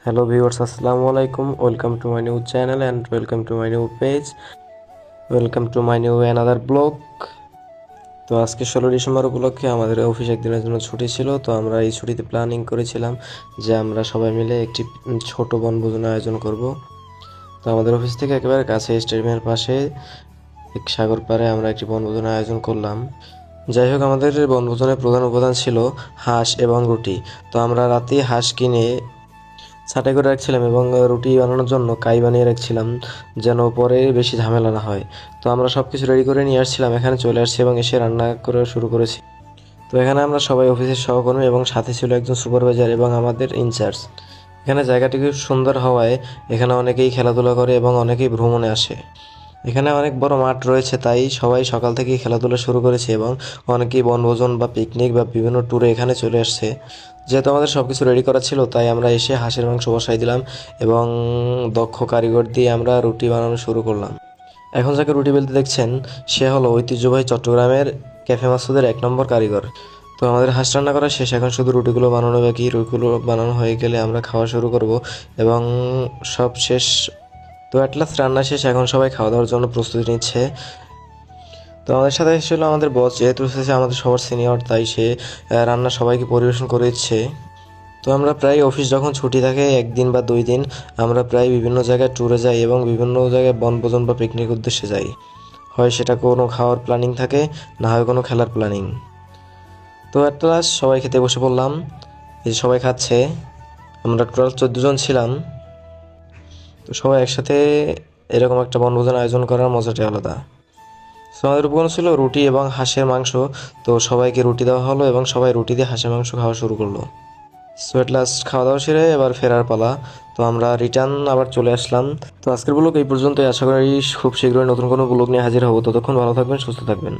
Hello viewers, Assalamu alaikum. Welcome to my new channel and welcome to my new page. Welcome to my new another blog. তো আজকে 16 December উপলক্ষে আমাদের office একদিনের জন্য ছুটি ছিল। তো আমরা এই ছুটিতে প্ল্যানিং করেছিলাম যে আমরা সবাই মিলে একটি ছোট বনভোজনের আয়োজন করব। তো আমাদের অফিস থেকে একেবারে কাছে স্টেডিয়ামের পাশে এক সাগর পাড়ে আমরা একটি বনভোজনের আয়োজন করলাম। যাই হোক, আমাদের বনভোজনের প্রধান উপাদান ছিল হাঁস এবং রুটি। তো আমরা রাতে হাঁস কিনে ছাঁটাই করে রাখছিলাম এবং রুটি বানানোর জন্য কাই বানিয়ে রাখছিলাম, যেন পরে বেশি ঝামেলা না হয়। তো আমরা সব কিছু রেডি করে নিয়ে আসছিলাম, এখানে চলে আসছি এবং এসে রান্না করে শুরু করেছি। তো এখানে আমরা সবাই অফিসের সহকর্মী এবং সাথে ছিল একজন সুপারভাইজার এবং আমাদের ইনচার্জ। এখানে জায়গাটি খুব সুন্দর হওয়ায় এখানে অনেকেই খেলাধুলা করে এবং অনেকেই ভ্রমণে আসে। এখানে অনেক বড় মাঠ রয়েছে, তাই সবাই সকাল থেকেই খেলাধুলা শুরু করেছে এবং অনেকেই বনভোজন বা পিকনিক বা বিভিন্ন ট্যুরে এখানে চলে আসছে। যেহেতু আমাদের সব কিছু রেডি করা ছিল, তাই আমরা এসে হাঁসের মাংস বসাই দিলাম এবং দক্ষ কারিগর দিয়ে আমরা রুটি বানানো শুরু করলাম। এখন যাকে রুটি বেলতে দেখছেন, সে হলো ঐতিহ্যবাহী চট্টগ্রামের ক্যাফে মাসুদের 1 নম্বর কারিগর। তো আমাদের হাঁস রান্না করা শেষ, এখন শুধু রুটিগুলো বানানো বাকি। রুটিগুলো বানানো হয়ে গেলে আমরা খাওয়া শুরু করব এবং সব শেষ। তো অ্যাটলাস্ট রান্না শেষ, এখন সবাই খাওয়া দাওয়ার জন্য প্রস্তুতি নিচ্ছে। তো আমাদের সাথে এসেছিল আমাদের বস, যেহেতু সে আমাদের সবার সিনিয়র, তাই সে রান্না সবাইকে পরিবেশন করে দিচ্ছে। তো আমরা প্রায় অফিস যখন ছুটি থাকে 1 দিন বা 2 দিন, আমরা প্রায় বিভিন্ন জায়গায় ট্যুরে যাই এবং বিভিন্ন জায়গায় বনভোজন বা পিকনিক উদ্দেশ্যে যাই। হয় সেটা কোনো খাওয়ার প্ল্যানিং থাকে, না হয় কোনো খেলার প্ল্যানিং। তো অ্যাট লাস্ট সবাই খেতে বসে পড়লাম। এই যে সবাই খাচ্ছে, আমরা টোটাল 14 জন ছিলাম। তো সবাই একসাথে এরকম একটা বনভোজন আয়োজন করার মজাটাই আলাদা। তো আমাদের উপকরণ ছিল রুটি এবং হাঁসের মাংস। তো সবাইকে রুটি দেওয়া হলো এবং সবাই রুটি দিয়ে হাঁসের মাংস খাওয়া শুরু করলো। সো এট লাস্ট খাওয়া দাওয়া সেরে এবার ফেরার পালা। তো আমরা রিটার্ন আবার চলে আসলাম। তো আজকের ব্লগ এই পর্যন্তই। আশা করি খুব শীঘ্রই নতুন কোনো ব্লগ নিয়ে হাজির হব। ততক্ষণ ভালো থাকবেন, সুস্থ থাকবেন।